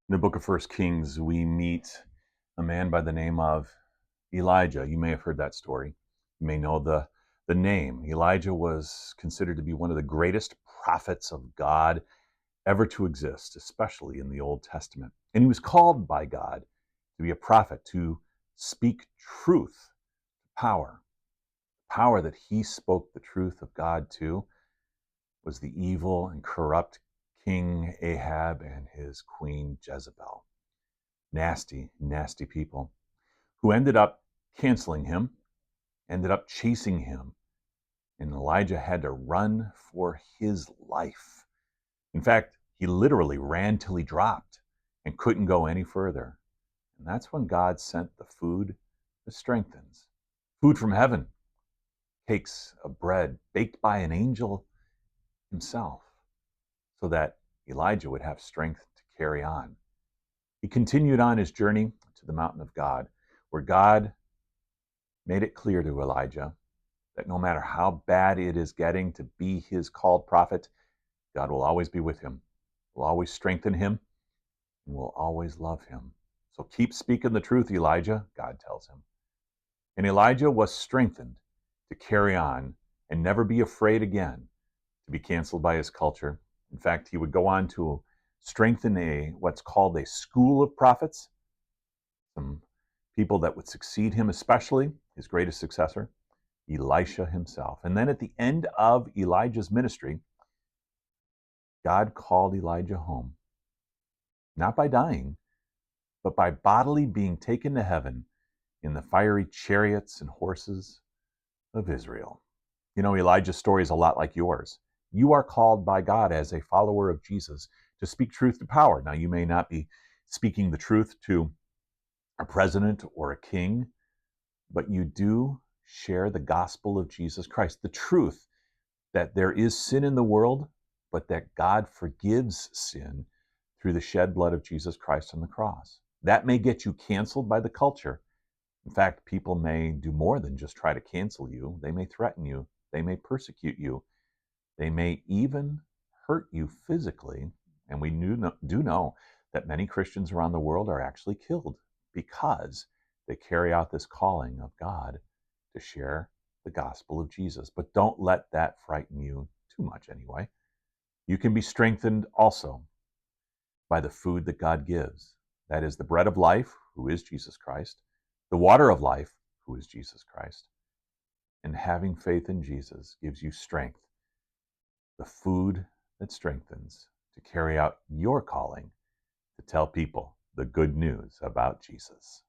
In the book of First Kings, we meet a man by the name of Elijah. You may have heard that story. You may know the name. Elijah was considered to be one of the greatest prophets of God ever to exist, especially in the Old Testament. And he was called by God to be a prophet, to speak truth to power. Power that he spoke the truth of God to was the evil and corrupt King Ahab and his queen Jezebel. Nasty, nasty people who ended up canceling him, ended up chasing him, and Elijah had to run for his life. In fact, he literally ran till he dropped and couldn't go any further. And that's when God sent the food that strengthens. Food from heaven, cakes of bread baked by an angel himself, so that Elijah would have strength to carry on. He continued on his journey to the mountain of God, where God made it clear to Elijah that no matter how bad it is getting to be his called prophet, God will always be with him, will always strengthen him, and will always love him. So keep speaking the truth, Elijah, God tells him. And Elijah was strengthened to carry on and never be afraid again to be canceled by his culture. In fact, he would go on to strengthen what's called a school of prophets, some people that would succeed him, especially his greatest successor, Elisha himself. And then at the end of Elijah's ministry, God called Elijah home, not by dying, but by bodily being taken to heaven in the fiery chariots and horses of Israel. You know, Elijah's story is a lot like yours. You are called by God as a follower of Jesus to speak truth to power. Now, you may not be speaking the truth to a president or a king, but you do share the gospel of Jesus Christ, the truth that there is sin in the world, but that God forgives sin through the shed blood of Jesus Christ on the cross. That may get you canceled by the culture. In fact, people may do more than just try to cancel you. They may threaten you. They may persecute you. They may even hurt you physically. And we do know that many Christians around the world are actually killed because they carry out this calling of God to share the gospel of Jesus. But don't let that frighten you too much anyway. You can be strengthened also by the food that God gives. That is the bread of life, who is Jesus Christ, the water of life, who is Jesus Christ. And having faith in Jesus gives you strength, the food that strengthens to carry out your calling to tell people the good news about Jesus.